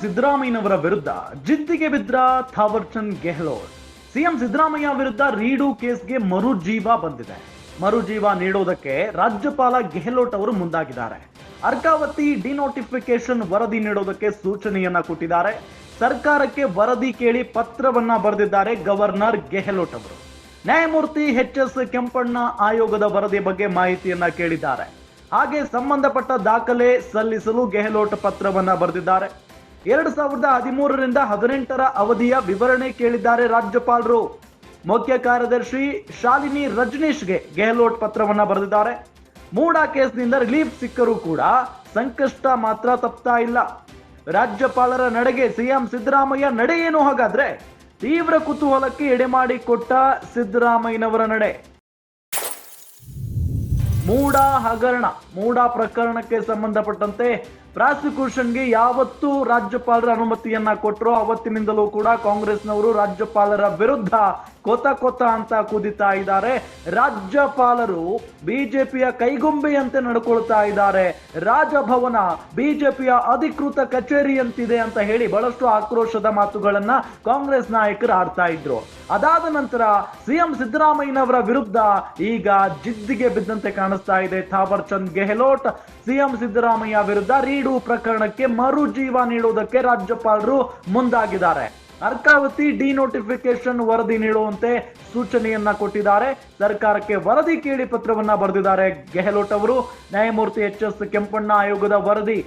ಸಿದ್ದರಾಮಯ್ಯನವರ ವಿರುದ್ಧ ಜಿದ್ದಿಗೆ ಬಿದ್ರ ಥಾವರ್ಚಂದ್ ಗೆಹ್ಲೋಟ್. ಸಿಎಂ ಸಿದ್ದರಾಮಯ್ಯ ವಿರುದ್ಧ ರೀಡು ಕೇಸ್ಗೆ ಮರುಜೀವ ಬಂದಿದೆ. ಮರುಜೀವ ನೀಡೋದಕ್ಕೆ ರಾಜ್ಯಪಾಲ ಗೆಹ್ಲೋಟ್ ಅವರು ಮುಂದಾಗಿದ್ದಾರೆ. ಅರ್ಕಾವತಿ ಡಿನೋಟಿಫಿಕೇಶನ್ ವರದಿ ನೀಡೋದಕ್ಕೆ ಸೂಚನೆಯನ್ನ ಕೊಟ್ಟಿದ್ದಾರೆ. ಸರ್ಕಾರಕ್ಕೆ ವರದಿ ಕೇಳಿ ಪತ್ರವನ್ನ ಬರೆದಿದ್ದಾರೆ ಗವರ್ನರ್ ಗೆಹ್ಲೋಟ್ ಅವರು. ನ್ಯಾಯಮೂರ್ತಿ ಎಚ್.ಎಸ್. ಕೆಂಪಣ್ಣ ಆಯೋಗದ ವರದಿ ಬಗ್ಗೆ ಮಾಹಿತಿಯನ್ನ ಕೇಳಿದ್ದಾರೆ. ಹಾಗೆ ಸಂಬಂಧಪಟ್ಟ ದಾಖಲೆ ಸಲ್ಲಿಸಲು ಗೆಹ್ಲೋಟ್ ಪತ್ರವನ್ನ ಬರೆದಿದ್ದಾರೆ. 2013ರಿಂದ 18ರ ಅವಧಿಯ ವಿವರಣೆ ಕೇಳಿದ್ದಾರೆ ರಾಜ್ಯಪಾಲರು. ಮುಖ್ಯ ಕಾರ್ಯದರ್ಶಿ ಶಾಲಿನಿ ರಜನೀಶ್ಗೆ ಗೆಹ್ಲೋಟ್ ಪತ್ರವನ್ನ ಬರೆದಿದ್ದಾರೆ. ಮೂಡಾ ಕೇಸ್ನಿಂದ ರಿಲೀಫ್ ಸಿಕ್ಕರೂ ಕೂಡ ಸಂಕಷ್ಟ ಮಾತ್ರ ತಪ್ತಾ ಇಲ್ಲ. ರಾಜ್ಯಪಾಲರ ನಡೆಗೆ ಸಿಎಂ ಸಿದ್ದರಾಮಯ್ಯ ನಡೆ ಏನು ಹಾಗಾದ್ರೆ? ತೀವ್ರ ಕುತೂಹಲಕ್ಕೆ ಎಡೆಮಾಡಿಕೊಟ್ಟ ಸಿದ್ದರಾಮಯ್ಯನವರ ನಡೆ. ಮೂಡಾ ಪ್ರಕರಣಕ್ಕೆ ಸಂಬಂಧಪಟ್ಟಂತೆ ಪ್ರಾಸಿಕ್ಯೂಷನ್ಗೆ ಯಾವತ್ತು ರಾಜ್ಯಪಾಲರ ಅನುಮತಿಯನ್ನ ಕೊಟ್ಟರೋ ಅವತ್ತಿನಿಂದಲೂ ಕೂಡ ಕಾಂಗ್ರೆಸ್ನವರು ರಾಜ್ಯಪಾಲರ ವಿರುದ್ಧ ಕೊತ ಅಂತ ಕುದಿತಾ ಇದ್ದಾರೆ. ರಾಜ್ಯಪಾಲರು ಬಿಜೆಪಿಯ ಕೈಗೊಂಬೆಯಂತೆ ನಡ್ಕೊಳ್ತಾ ಇದ್ದಾರೆ. ರಾಜಭವನ ಬಿಜೆಪಿಯ ಅಧಿಕೃತ ಕಚೇರಿಯಂತಿದೆ ಅಂತ ಹೇಳಿ ಬಹಳಷ್ಟು ಆಕ್ರೋಶದ ಮಾತುಗಳನ್ನ ಕಾಂಗ್ರೆಸ್ ನಾಯಕರು ಆಡ್ತಾ ಇದ್ರು. ಅದಾದ ನಂತರ ಸಿಎಂ ಸಿದ್ದರಾಮಯ್ಯನವರ ವಿರುದ್ಧ ಈಗ ಜಿದ್ದಿಗೆ ಬಿದ್ದಂತೆ ಕಾಣಿಸ್ತಾ ಇದೆ ಥಾವರ್ಚಂದ್ ಗೆಹ್ಲೋಟ್. ಸಿಎಂ ಸಿದ್ದರಾಮಯ್ಯ ವಿರುದ್ಧ ರೀಡು ಪ್ರಕರಣಕ್ಕೆ ಮರುಜೀವ ನೀಡುವುದಕ್ಕೆ ರಾಜ್ಯಪಾಲರು ಮುಂದಾಗಿದ್ದಾರೆ. ಅರ್ಕಾವತಿ ಡಿನೋಟಿಫಿಕೇಶನ್ ವರದಿ ನೀಡುವಂತೆ ಸೂಚನೆಯನ್ನ ಕೊಟ್ಟಿದ್ದಾರೆ. ಸರ್ಕಾರಕ್ಕೆ ವರದಿ ಕೇಳಿ ಪತ್ರವನ್ನ ಬರೆದಿದ್ದಾರೆ ಗೆಹ್ಲೋಟ್ ಅವರು. ನ್ಯಾಯಮೂರ್ತಿ ಎಚ್.ಎಸ್. ಕೆಂಪಣ್ಣ ಆಯೋಗದ ವರದಿ,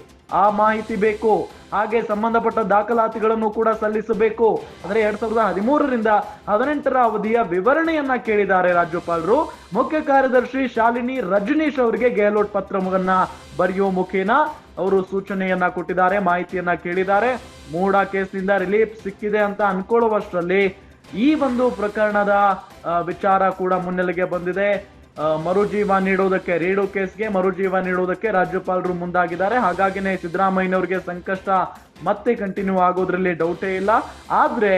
ಆ ಮಾಹಿತಿ ಬೇಕು. ಹಾಗೆ ಸಂಬಂಧಪಟ್ಟ ದಾಖಲಾತಿಗಳನ್ನು ಕೂಡ ಸಲ್ಲಿಸಬೇಕು. ಅಂದ್ರೆ 2013ರಿಂದ 18ರ ಅವಧಿಯ ವಿವರಣೆಯನ್ನ ಕೇಳಿದ್ದಾರೆ ರಾಜ್ಯಪಾಲರು. ಮುಖ್ಯ ಕಾರ್ಯದರ್ಶಿ ಶಾಲಿನಿ ರಜನೀಶ್ ಅವರಿಗೆ ಗೆಹ್ಲೋಟ್ ಪತ್ರವನ್ನ ಬರೆಯುವ ಮುಖೇನ ಅವರು ಸೂಚನೆಯನ್ನ ಕೊಟ್ಟಿದ್ದಾರೆ, ಮಾಹಿತಿಯನ್ನ ಕೇಳಿದ್ದಾರೆ. ಮೂಡಾ ಕೇಸ್ನಿಂದ ರಿಲೀಫ್ ಸಿಕ್ಕಿದೆ ಅಂತ ಅನ್ಕೊಳ್ಳುವಷ್ಟರಲ್ಲಿ ಈ ಒಂದು ಪ್ರಕರಣದ ವಿಚಾರ ಕೂಡ ಮುನ್ನೆಲೆಗೆ ಬಂದಿದೆ. ಮರುಜೀವ ನೀಡುವುದಕ್ಕೆ, ರೀಡು ಕೇಸ್ಗೆ ಮರುಜೀವ ನೀಡುವುದಕ್ಕೆ ರಾಜ್ಯಪಾಲರು ಮುಂದಾಗಿದ್ದಾರೆ. ಹಾಗಾಗಿನೇ ಸಿದ್ದರಾಮಯ್ಯನವರಿಗೆ ಸಂಕಷ್ಟ ಮತ್ತೆ ಕಂಟಿನ್ಯೂ ಆಗೋದ್ರಲ್ಲಿ ಡೌಟೇ ಇಲ್ಲ. ಆದ್ರೆ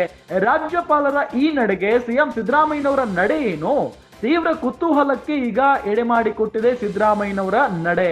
ರಾಜ್ಯಪಾಲರ ಈ ನಡೆಗೆ ಸಿಎಂ ಸಿದ್ದರಾಮಯ್ಯನವರ ನಡೆ ಏನು? ತೀವ್ರ ಕುತೂಹಲಕ್ಕೆ ಈಗ ಎಡೆಮಾಡಿಕೊಟ್ಟಿದೆ ಸಿದ್ದರಾಮಯ್ಯನವರ ನಡೆ.